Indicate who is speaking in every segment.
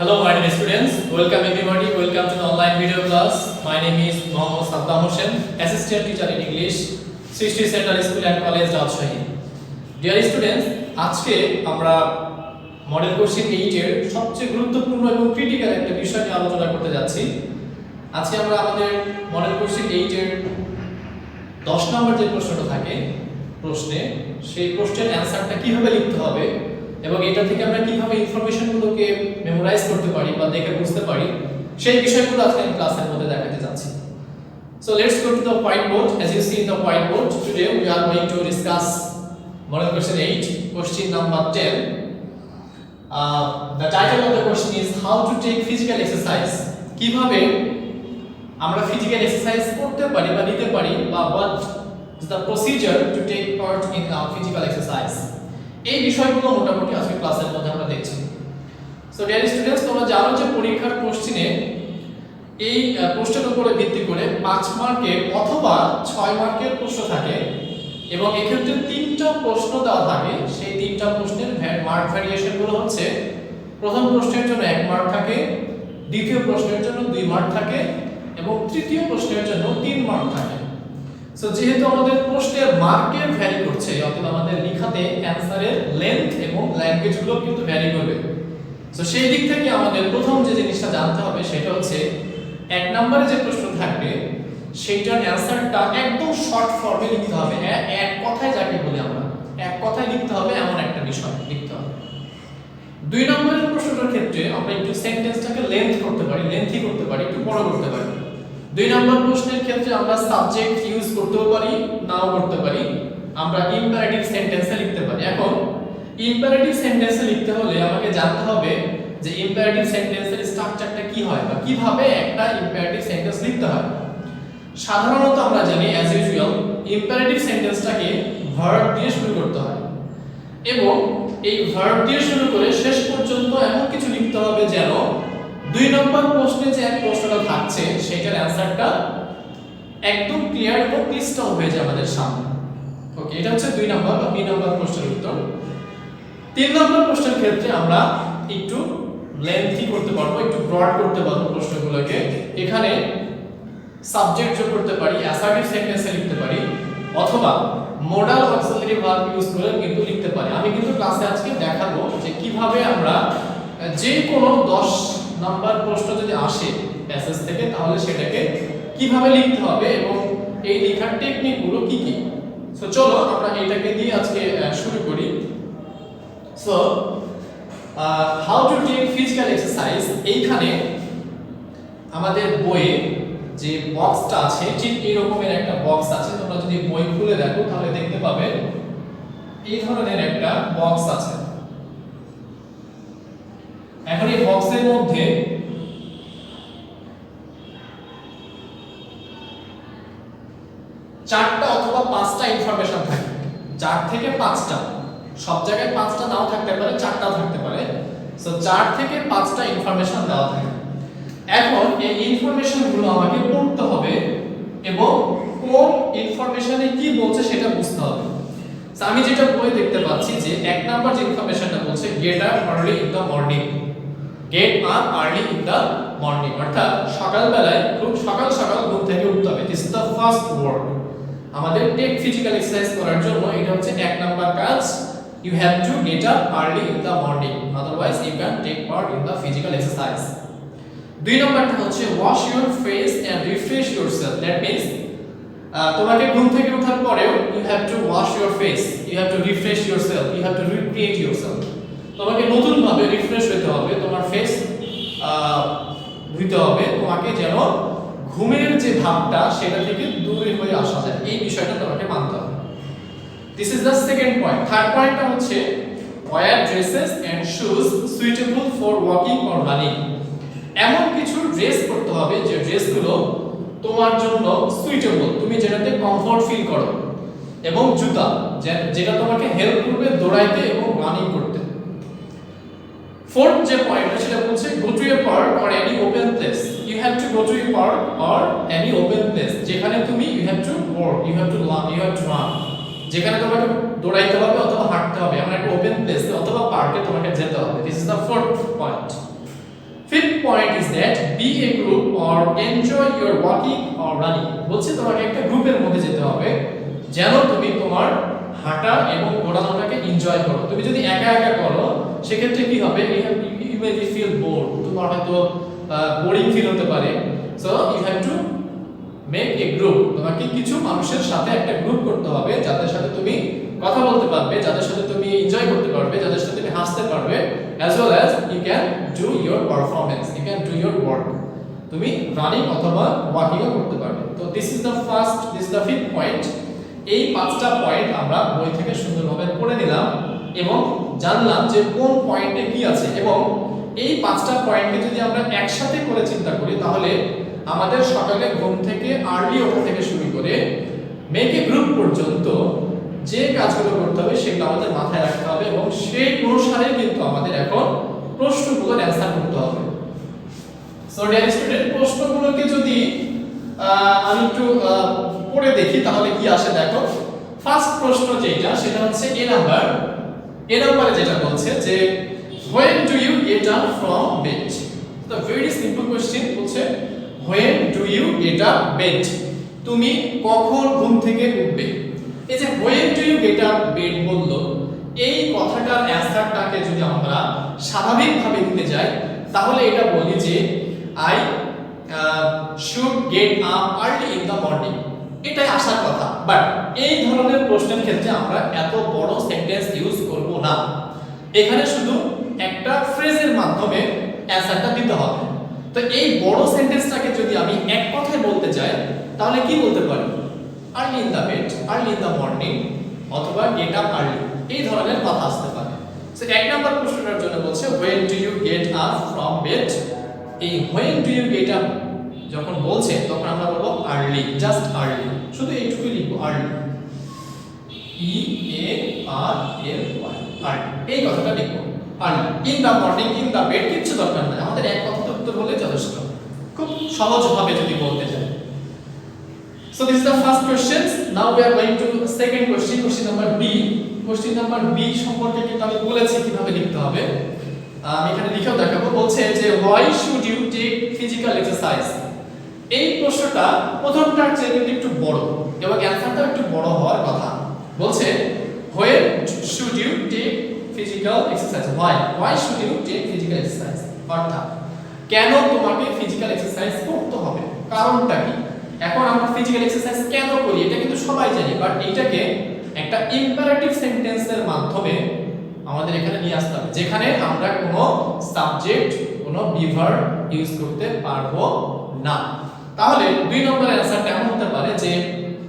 Speaker 1: Hello, my dear students. Welcome everybody. Welcome to the online video class. My name is Mohammad Saddam Hussain, Assistant Teacher in English, Srishti Central School and College, Rajshahi. Dear students, আজকে আমরা model question 8 এর সবচেয়ে গুরুত্বপূর্ণ এবং critical একটা বিষয় নিয়ে আলোচনা করতে যাচ্ছি। আজকে আমরা আমাদের মডেল কোশ্চেন 8 এর 10 নম্বর যে প্রশ্নটা থাকে প্রশ্নে, সেই প্রশ্নের অ্যানসারটা কিভাবে লিখতে হবে এবং এটা থেকে আমরা কিভাবে ইনফরমেশনগুলোকে মেমোরাইজ করতে পারি বা দেখে বুঝতে পারি সেই বিষয়গুলো আজকে আমি ক্লাসের মধ্যে দেখাতে যাচ্ছি। So let's go to the whiteboard. As you see in the whiteboard, today we are going to discuss model question 8, question number 10. The title of the question is how to take physical exercise. কিভাবে আমরা physical exercise করতে পারি বা নিতে পারি বা what is the procedure to take part in a physical exercise. এই বিষয়গুলো মোটামুটি আজকে ক্লাসের মধ্যে আমরা দেখছি। সো ডিয়ার স্টুডেন্টস, তোমরা জানো যে পরীক্ষার কোশ্চেনে এই প্রশ্নের উপরে ভিত্তি করে 5 মার্কের অথবা 6 মার্কের প্রশ্ন থাকে এবং এক্ষেত্রে 3টা প্রশ্ন দেওয়া থাকে। সেই 3টা প্রশ্নের মার্ক ভ্যারিয়েশন গুলো হচ্ছে প্রথম প্রশ্নের জন্য 1 মার্ক থাকে, দ্বিতীয় প্রশ্নের জন্য 2 মার্ক থাকে এবং তৃতীয় প্রশ্নের জন্য 3 মার্ক থাকে। সো যেহেতু আমাদের প্রশ্নের মার্কের ভ্যারি করছে, অতএব আমাদের লেখাতে অ্যানসারের লেন্থ এবং ল্যাঙ্গুয়েজ গুলো কিন্তু ভ্যারি করবে। সো সেই দিক থেকে আমাদের প্রথম যে জিনিসটা জানতে হবে সেটা হচ্ছে 1 নম্বরে যে প্রশ্ন থাকবে সেইটার অ্যানসারটা একদম শর্ট ফর্মে লিখতে হবে। এক কথায় যাকে বলি আমরা, এক কথায় লিখতে হবে এমন একটা বিষয় লিখতে হবে। 2 নম্বরের প্রশ্নটার ক্ষেত্রে আমরা একটু সেন্টেন্সটাকে লেন্থি করতে পারি, একটু বড় করতে পারি। 2 নম্বর প্রশ্নের ক্ষেত্রে আমরা সাবজেক্ট ইউজ করতেও পারি, নাও করতে পারি। আমরা ইম্পারেটিভ সেন্টেন্সে লিখতে পারি। এখন ইম্পারেটিভ সেন্টেন্সে লিখতে হলে আমাকে জানতে হবে যে ইম্পারেটিভ সেন্টেন্সের স্ট্রাকচারটা কি হয় বা কিভাবে একটা ইম্পারেটিভ সেন্টেন্স লিখতে হয়। সাধারণত আমরা জানি অ্যাজ ইউজুয়াল ইম্পারেটিভ সেন্টেন্সটাকে ভার্ব দিয়ে শুরু করতে হয় এবং এই ভার্ব দিয়ে শুরু করে শেষ পর্যন্ত এমন কিছু লিখতে হবে যেন 2 নম্বর প্রশ্নে যে এক প্রশ্নটা থাকছে সেটার অ্যানসারটা একদম ক্লিয়ার এবং ক্রিস্টাল হয়ে যায় আমাদের সামনে। ওকে, এটা হচ্ছে 2 নম্বর বা বি নম্বর প্রশ্নের উত্তর। 3 নম্বর প্রশ্নের ক্ষেত্রে আমরা একটু লেন্থি করতে পারবো, একটু ব্রড করতে পারবো প্রশ্নগুলোকে। এখানে সাবজেক্ট যোগ করতে পারি, অ্যাসার্টিভ সেন্টেন্সে লিখতে পারি অথবা মডাল অক্সিলারি ভার্ব ইউজ করে কিন্তু লিখতে পারি। আমি কিন্তু ক্লাসে আজকে দেখাবো যে কিভাবে আমরা যে কোনো 10 নাম্বার প্রশ্ন যদি আসে প্যাসেজ থেকে তাহলে সেটাকে কিভাবে লিখতে হবে এবং এই লেখার টেকনিকগুলো কি কি। সো চলো আমরা এটাকে দিয়ে আজকে শুরু করি। So how to take physical exercise, এইখানে আমাদের বইয়ে যে বক্সটা আছে ঠিক এই রকমের একটা বক্স আছে। তোমরা যদি বই খুলে দেখো তাহলে দেখতে পাবে এই ধরনের একটা বক্স আছে। এখন এই বক্সের মধ্যে চারটা অথবা 5টা ইনফরমেশন থাকে, 4 থেকে 5টা, সব জায়গায় 5টা নাও থাকতে পারে, 4টাও থাকতে পারে। সো 4 থেকে 5টা ইনফরমেশন দেওয়া থাকে। এখন এই ইনফরমেশনগুলো আমাকে পড়তে হবে এবং কোন ইনফরমেশনে কি বলছে সেটা বুঝতে হবে। সো আমি যেটা বই দেখতে পাচ্ছি যে 1 নাম্বার যে ইনফরমেশনটা বলছে get up early in the morning, get up early in the morning, অর্থাৎ সকালবেলায় খুব সকাল সকাল ঘুম থেকে উঠতে হবে। This is the first word. আমাদের টেক ফিজিক্যাল এক্সারসাইজ করার জন্য এটা হচ্ছে 1 নাম্বার কাজ। You have to get up early in the morning, otherwise you can take part in the physical exercise. 2 নম্বরটা হচ্ছে wash your face and refresh yourself. That means তোমাকে ঘুম থেকে ওঠার পরেও you have to wash your face, you have to refresh yourself, you have to recreate yourself. তোমাকে নতুন ভাবে রিফ্রেশ হতে হবে, তোমার ফেস ধুইতে হবে, তোমাকে যেন ঘুমের যে ভাবটা সেটা থেকে দূরে হয়ে আসা যায়, এই বিষয়টা তোমাকে মানতে হবে। This is the second point. Third point টা হচ্ছে wear dresses and shoes suitable for walking or running. এমন কিছু ড্রেস পরতে হবে যে ড্রেসগুলো তোমার জন্য সুইটেবল, তুমি যেটাতে কমফর্ট ফিল করো, এবং জুতা যেটা তোমাকে হেল্প করবে দৌড়াইতে এবং রানিং করতে। Fourth যে পয়েন্ট সেটা বলছে go to a park or any open place. You have to go to a park or any open place. যেখানে তুমি you have to walk, you have to run. যেখানে তোমাকে দৌড়াইতে হবে অথবা হাঁটতে হবে, এমন একটা ওপেন প্লেসে অথবা পার্কে তোমাকে যেতে হবে। This is the fourth point. Fifth point is that be a group or enjoy your walking or running. বলছে তোমাকে একটা গ্রুপের মধ্যে যেতে হবে যেন তুমি তোমার হাঁটা এবং দৌড়ানোটাকে এনজয় করো। তুমি যদি একা একা করো সেক্ষেত্রে কি হবে, ইউ মে ফিল বোর, তোমার হয়তো বোরিং ফিল হতে পারে। So you have to make a group, তোমাকে কিছু মানুষের সাথে একটা গ্রুপ করতে হবে যাদের সাথে তুমি কথা বলতে পারবে, যাদের সাথে তুমি এনজয় করতে পারবে, যাদের সাথে তুমি হাসতে পারবে, as well as you can do your performance, you can do your work, তুমি রানিং অথবা ওয়াকিং করতে পারবে। তো this is the fifth point। এই পাঁচটা পয়েন্ট আমরা বই থেকে সুন্দরভাবে পড়ে নিলাম এবং জানলাম যে কোন পয়েন্টে কি আছে, এবং এই পাঁচটা পয়েন্টকে যদি আমরা একসাথে করে চিন্তা করি তাহলে আমাদের সকালে ঘুম থেকে আর্লি ওঠা থেকে শুরু করে মেক এ গ্রুপ পর্যন্ত যে কাজগুলো করতে হবে সেগুলো আমাদের মাথায় রাখতে হবে এবং সেই অনুসারে কিন্তু আমাদের এখন প্রশ্নগুলোর অ্যানসার করতে হবে। সো ডিয়ার স্টুডেন্ট, প্রশ্নগুলোকে যদি আমি একটু পড়ে দেখি তাহলে কি আসে দেখো। ফার্স্ট প্রশ্ন যেটা সেটা হচ্ছে এ নাম্বারে যেটা বলছে যে when do you get up from bed? The very simple question বলছে when do you get up bed? তুমি কখন ঘুম থেকে উঠবে। এই যে when do you get up bed বললো, এই কথাটার অ্যানসারটাকে যদি আমরা স্বাভাবিকভাবে দিতে যাই তাহলে এটা বলি যে I should get up early in the morning, এটাই আসার কথা। বাট এই ধরনের প্রশ্নের ক্ষেত্রে আমরা এত বড় সেন্টেন্স ইউজ করব না, এখানে শুধু একটা ফ্রেজের মাধ্যমে অ্যানসারটা দিতে হবে। তো এই বড় সেন্টেন্সটাকে যদি আমি এক কথায় বলতে চাই তাহলে কি বলতে পারি, early in the bed, early in the morning, অথবা get up early, এই ধরনের কথা আসতে পারে। সো এক নাম্বার প্রশ্নটার জন্য বলছে when do you get up from bed। এই when do you get up যখন বলছে তখন আমরা বলবো early, just early, শুধু এইটুকু লিখবো early, E A R L Y, early, এই কথাটা লিখবো early। in the morning, in the bed কিছু দরকার নাই, আমাদের এক কথাতে উত্তর হলে যথেষ্ট, খুব সহজভাবে যদি বলতে চাই। So this is the first question. Now we are going to second question, question number B. Question number B সম্পর্কে কিন্তু আমি বলেছি কিভাবে লিখতে হবে, আমি এখানে লিখেও দেখাবো। বলছে যে why should you take physical exercise। এই প্রশ্নটা প্রথমটার চেয়ে কিন্তু একটু বড় এবং অ্যানসারটাও একটু বড় হওয়ার কথা। বলছে when should you take physical exercise, why should you take physical exercise, অর্থাৎ কেন তোমাকে ফিজিক্যাল এক্সারসাইজ করতে হবে, কারণটা কি। এখন আমরা ফিজিক্যাল এক্সারসাইজ কেন করি এটা কিন্তু সবাই জানি, বাট এটাকে একটা ইম্পারেটিভ সেন্টেন্সের মাধ্যমে আমাদের এখানে নিয়ে আসতে হবে যেখানে আমরা কোনো সাবজেক্ট কোনো বিভার ইউজ করতে পারবো না। তাহলে দুই নম্বরের অ্যানসারটা এমন হতে পারে যে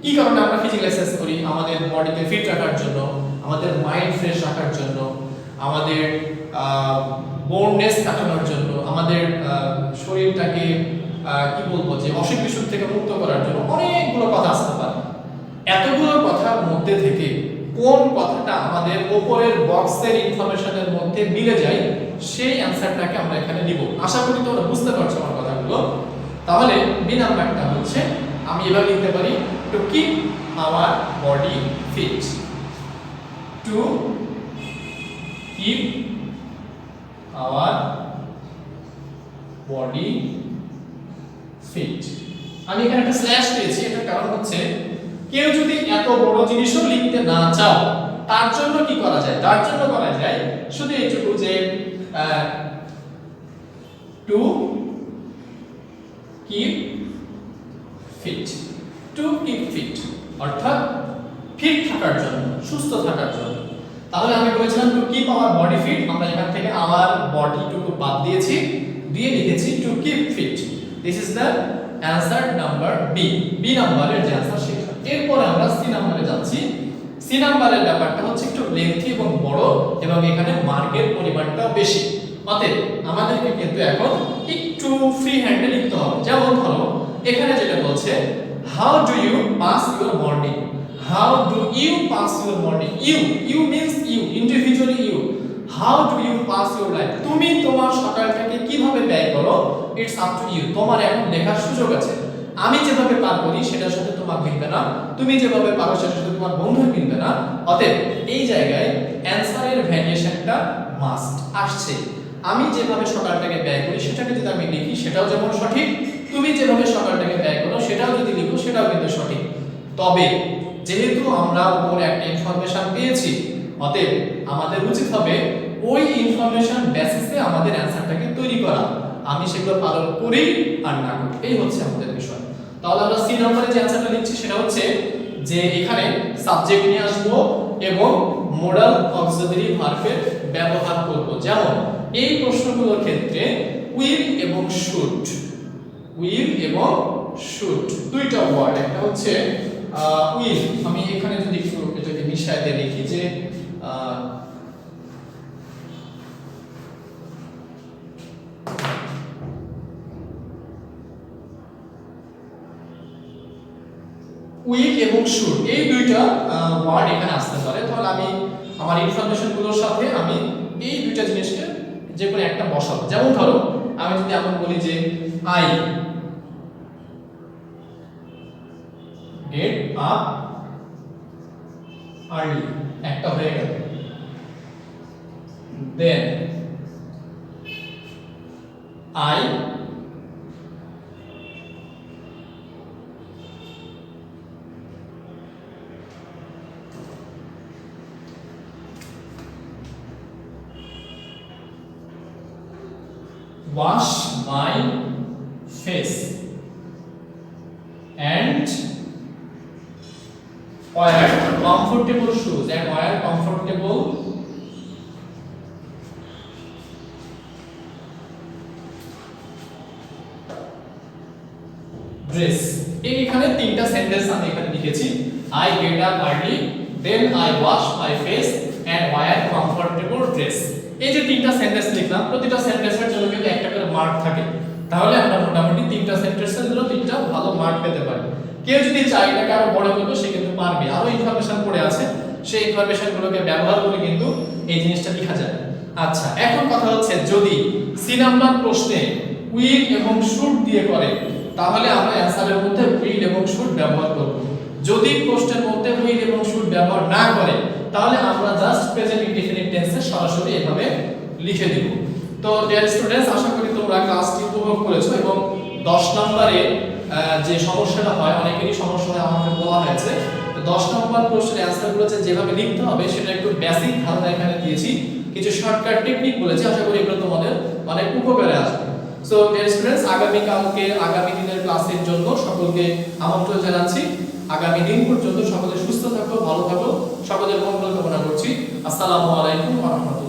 Speaker 1: কি কারণে আমরা ফিজিক্যাল এক্সারসাইজ করি, আমাদের বডিকে ফিট রাখার জন্য, আমাদের মাইন্ড ফ্রেশ রাখার জন্য, আমাদের বোরনেস কাটানোর জন্য, আমাদের শরীরটাকে কি বলবো যে অসুখ বিসুখ থেকে মুক্ত করার জন্য, অনেকগুলো কথা আসতে পারে। এতগুলো কথার মধ্যে থেকে কোন কথাটা আমাদের উপরের বক্সের ইনফরমেশনের মধ্যে মিলে যায় সেই অ্যানসারটাকে আমরা এখানে নিব। আশা করি তোমরা বুঝতে পারছো আমার কথাগুলো। তাহলে বি নাম্বারটা হচ্ছে আমি এভাবে লিখতে পারি to keep our body fit, to keep our body fit. আমি এখানে একটা স্ল্যাশ দিয়েছি, এটার কারণ হচ্ছে কেউ যদি এত বড় জিনিসও লিখতে না চাও তার জন্য কি করা যায়, তার জন্য করা যায় শুধু এইটুকু যে to keep fit, to keep fit অর্থাৎ ফিট থাকার জন্য, সুস্থ থাকার জন্য। তাহলে আমি বলেছিলাম to keep our body fit, আমরা এখান থেকে আওয়ার বডিটুকু বাদ দিয়েছি, দিয়ে লিখেছি to keep fit. This is the answer number B, B নাম্বারের যে অ্যানসার সেটা। এরপরে আমরা সি নাম্বারে যাচ্ছি। সি নাম্বারের ব্যাপারটা হচ্ছে একটু লেন্থি এবং বড় এবং এখানে মার্কের পরিমাণটাও বেশি, অতএব আমাদেরকে কিন্তু এখন একটু ফ্রি হ্যান্ডে লিখতে হবে। যেমন ধরো এখানে যেটা বলছে how do you pass your morning, how do you pass your morning, you means you, individually you, how do you pass your life, তুমি তোমার সকালটাকে কিভাবে ব্যয় করো, ইটস আপ টু ইউ, তোমার এখন লেখার সুযোগ আছে। আমি যেভাবে পার করি সেটার সাথে তোমার মিলবে না, তুমি যেভাবে পারো সেটার সাথে তোমার বন্ধুর মিলবে না। অতএব এই জায়গায় অ্যানসারের ভ্যারিয়েশনটা মাস্ট আসছে। আমি যেভাবে সকালটাকে ব্যয় করি সেটাকে যদি আমি লিখি সেটাও যেমন সঠিক, তুমি যেভাবে সকালটাকে ব্যয় করো সেটাও যদি লিখো সেটাও কিন্তু সঠিক। তবে যেহেতু আমরা উপরে একটা ইনফরমেশন পেয়েছি, অতএব আমাদের উচিত হবে ওই ইনফরমেশন বেসিসে আমাদের অ্যানসারটাকে তৈরি করা। আমি সেগুলো পালন করি আর না করি, এই হচ্ছে আমাদের বিষয়। তাহলে আমরা সি নম্বরে যে অ্যানসারটা লিখছি সেটা হচ্ছে যে এখানে সাবজেক্ট নিয়ে আসবো এবং মোডাল অক্সিলারি ভার্বের ব্যবহার করব। যেমন এই প্রশ্নগুলোর ক্ষেত্রে উইল এবং শুড, উইল এবং শুড দুইটা ওয়ার্ড, একটা হচ্ছে উইল, আমি এখানে যদি একটু এটাকে মিশায় দিয়ে লিখি যে উইল এবং শুড এই দুইটা ওয়ার্ড এখানে আসতে পারে। তাহলে আমি আমার ইনফরমেশনগুলোর সাথে আমি এই দুইটা জিনিসকে যে কোনো একটা বসাবো। যেমন ধরো আমি যদি এমন বলি যে আই গেট আপ আর্লি, একটা হয়ে গেল। Then I wash my face and wear comfortable shoes and wear comfortable dress। এইখানে তিনটা সেন্টেন্স আমি এখানে লিখেছি, I get up early, then I wash my face and wear comfortable dress। এই যে তিনটা সেন্টেন্স লিখলাম, প্রতিটা সেন্টেন্সের জন্য কিন্তু একটা করে মার্ক থাকে। তাহলে আমরা মোটামুটি তিনটা সেন্টেন্সের জন্য তিনটা ভালো মার্ক পেতে পারি। কেউ যদি চায় এটাকে আরো বড় করবে সে কিন্তু পারবে, আরো ইনফরমেশন পড়ে আছে, সেই ইনফরমেশনগুলোকে ব্যবহার করে কিন্তু এই জিনিসটা লেখা যায়। আচ্ছা, এখন কথা হচ্ছে যদি সি নাম্বার প্রশ্নে উইল এবং শুড দিয়ে করে তাহলে আমরা অ্যানসারের মধ্যে উইল এবং শুড ব্যবহার করব। যদি প্রশ্নের মধ্যে উইল এবং শুড ব্যবহার না করে তাহলে আমরা জাস্ট প্রেজেন্ট ইনডিফিনিট টেন্সে সরাসরি এভাবে লিখে দিব। তো ডিয়ার স্টুডেন্টস, আশা করি তোমরা ক্লাসটি উপভোগ করেছো এবং 10 নম্বরে যে সমস্যাটা হয়, অনেকেরই সমস্যা হয়, আমাকে বলা হয়েছে 10 নম্বর প্রশ্নের অ্যানসারগুলো যেভাবে লিখতে হবে সেটা একটু বেসিক ধারণা এখানে দিয়েছি, কিছু শর্টকাট টেকনিক বলেছি, আশা করি এগুলো তোমাদের অনেক উপকারে আসবে। সো ডিয়ার স্টুডেন্টস, আগামী দিনের ক্লাসের জন্য সকলকে আমন্ত্রণ জানাচ্ছি। আগামী দিন পর্যন্ত সকলে সুস্থ থাকো, ভালো থাকো, সকলের মঙ্গল কামনা করছি। আসসালামু আলাইকুম ওয়া রাহমাতুল্লাহ।